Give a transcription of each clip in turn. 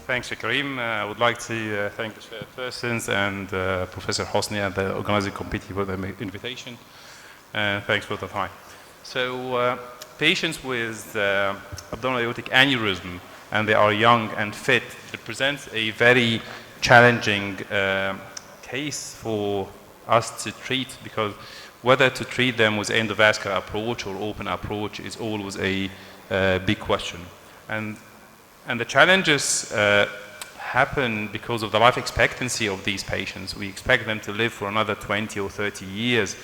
thanks, Karim. I would like to thank the chairpersons and Professor Hosni and the organizing committee for the invitation. Thanks for the time. So, patients with abdominal aortic aneurysm, and they are young and fit, it presents a very challenging case for us to treat, because whether to treat them with endovascular approach or open approach is always a big question. And the challenges happen because of the life expectancy of these patients. We expect them to live for another 20 or 30 years.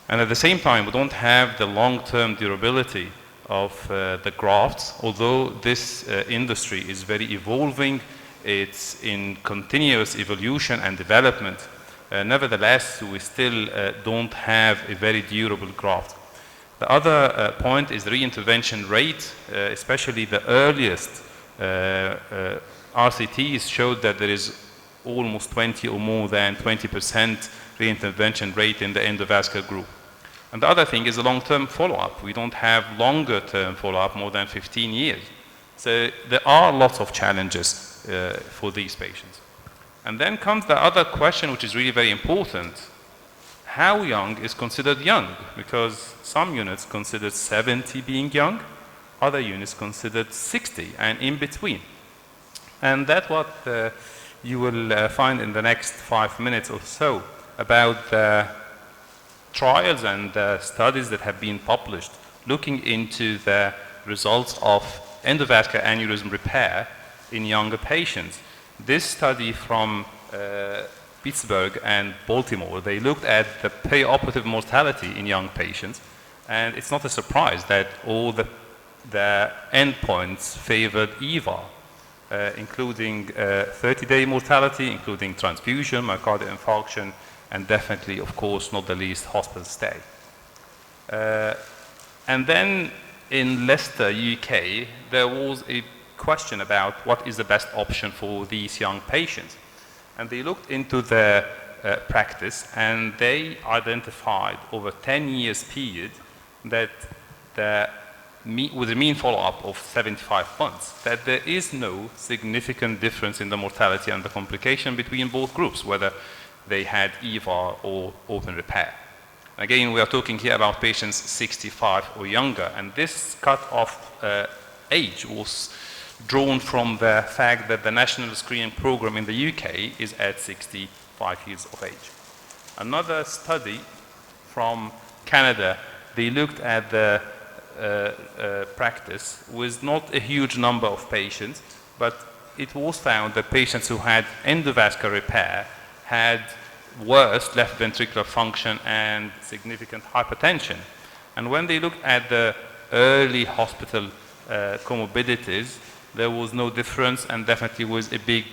And at the same time, we don't have the long-term durability of the grafts, although this industry is very evolving. It's in continuous evolution and development. Nevertheless, we still don't have a very durable graft. The other point is the reintervention rate, especially the earliest RCTs showed that there is almost 20 or more than 20% reintervention rate in the endovascular group. And the other thing is the long-term follow-up. We don't have longer-term follow-up, more than 15 years. So there are lots of challenges for these patients. And then comes the other question, which is really very important. How young is considered young? Because some units consider 70 being young, other units considered 60 and in between. And that's what you will find in the next 5 minutes or so about the trials and studies that have been published looking into the results of endovascular aneurysm repair in younger patients. This study from Pittsburgh and Baltimore, they looked at the perioperative mortality in young patients, and it's not a surprise that all the endpoints favored EVAR, including 30-day mortality, including transfusion, myocardial infarction, and definitely, of course, not the least, hospital stay. And then in Leicester, UK, there was a question about what is the best option for these young patients. And they looked into their practice, and they identified over 10 years period that with a mean follow-up of 75 months, that there is no significant difference in the mortality and the complication between both groups, whether they had EVAR or open repair. Again, we are talking here about patients 65 or younger, and this cut-off age was drawn from the fact that the national screening program in the UK is at 65 years of age. Another study from Canada, they looked at the practice with not a huge number of patients, but it was found that patients who had endovascular repair had worse left ventricular function and significant hypertension. And when they looked at the early hospital comorbidities, there was no difference, and definitely was a big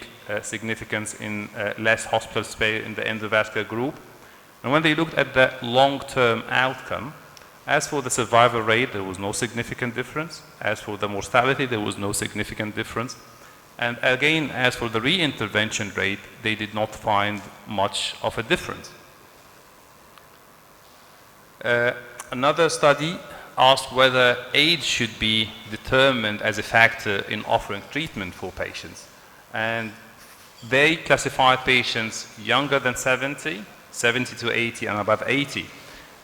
significance in less hospital stay in the endovascular group. And when they looked at the long-term outcome, as for the survival rate, there was no significant difference. As for the mortality, there was no significant difference. And again, as for the reintervention rate, they did not find much of a difference. Another study asked whether age should be determined as a factor in offering treatment for patients. And they classified patients younger than 70, 70 to 80, and above 80.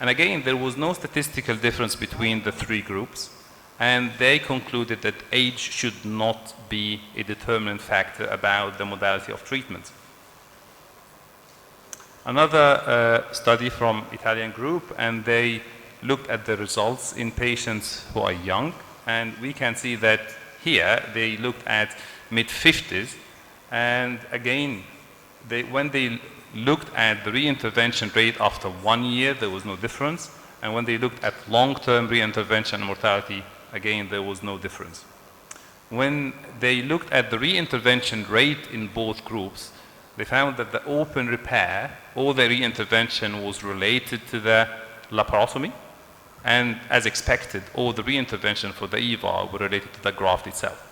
And again, there was no statistical difference between the three groups. And they concluded that age should not be a determinant factor about the modality of treatment. Another study from Italian group, and they looked at the results in patients who are young, and we can see that here they looked at mid-50s, and again, when they looked at the reintervention rate after 1 year, there was no difference, and when they looked at long-term reintervention and mortality, again, there was no difference. When they looked at the reintervention rate in both groups, they found that the open repair, all the reintervention was related to the laparotomy, and as expected, all the reintervention for the EVAR were related to the graft itself.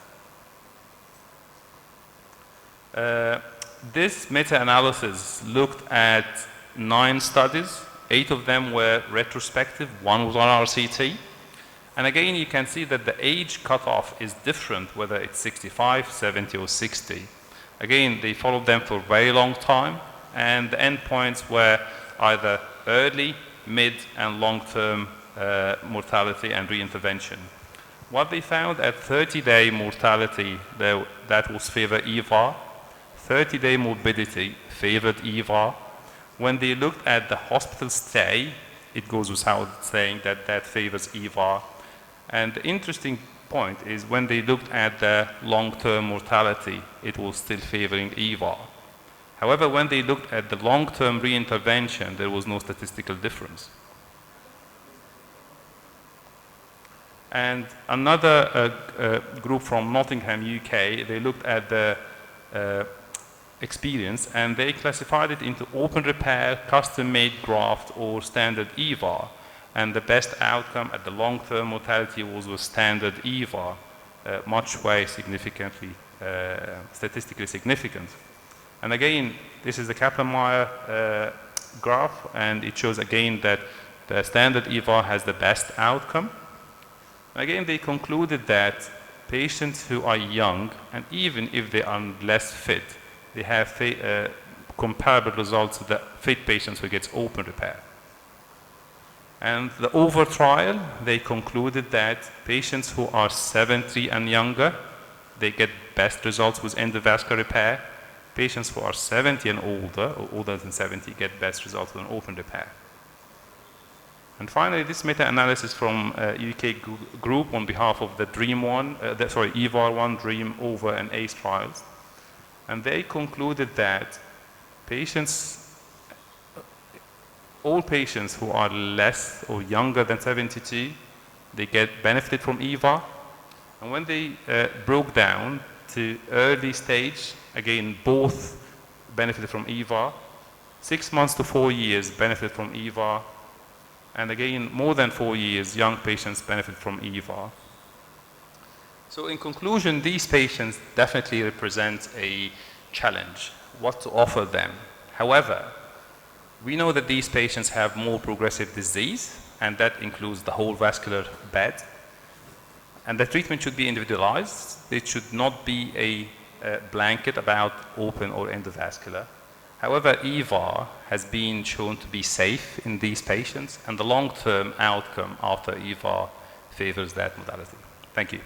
This meta-analysis looked at 9 studies. 8 of them were retrospective, 1 was on RCT. And again, you can see that the age cutoff is different, whether it's 65, 70, or 60. Again, they followed them for a very long time, and the endpoints were either early, mid, and long-term mortality and reintervention. What they found at 30-day mortality, that was favor EVAR. 30-day morbidity favored EVAR. When they looked at the hospital stay, it goes without saying that that favors EVAR. And the interesting point is when they looked at the long-term mortality, it was still favoring EVAR. However, when they looked at the long-term reintervention, there was no statistical difference. And another group from Nottingham, UK, they looked at the experience and they classified it into open repair, custom-made graft, or standard EVAR. And the best outcome at the long-term mortality was with standard EVAR, much way significantly, statistically significant. And again, this is the Kaplan-Meier graph, and it shows again that the standard EVAR has the best outcome. Again, they concluded that patients who are young, and even if they are less fit, they have comparable results to the fit patients who get open repair. And the OVER trial, they concluded that patients who are 70 and younger, they get best results with endovascular repair. Patients who are 70 and older, or older than 70, get best results with an open repair. And finally, this meta-analysis from UK group on behalf of the EVAR1, DREAM, OVER, and ACE trials. And they concluded that all patients who are less or younger than 72, they get benefited from EVAR. And when they broke down to early stage, again, both benefited from EVAR. 6 months to 4 years benefit from EVAR. And again, more than 4 years, young patients benefit from EVAR. So in conclusion, these patients definitely represent a challenge, what to offer them. However, we know that these patients have more progressive disease, and that includes the whole vascular bed. And the treatment should be individualized. It should not be a blanket about open or endovascular. However, EVAR has been shown to be safe in these patients, and the long-term outcome after EVAR favors that modality. Thank you.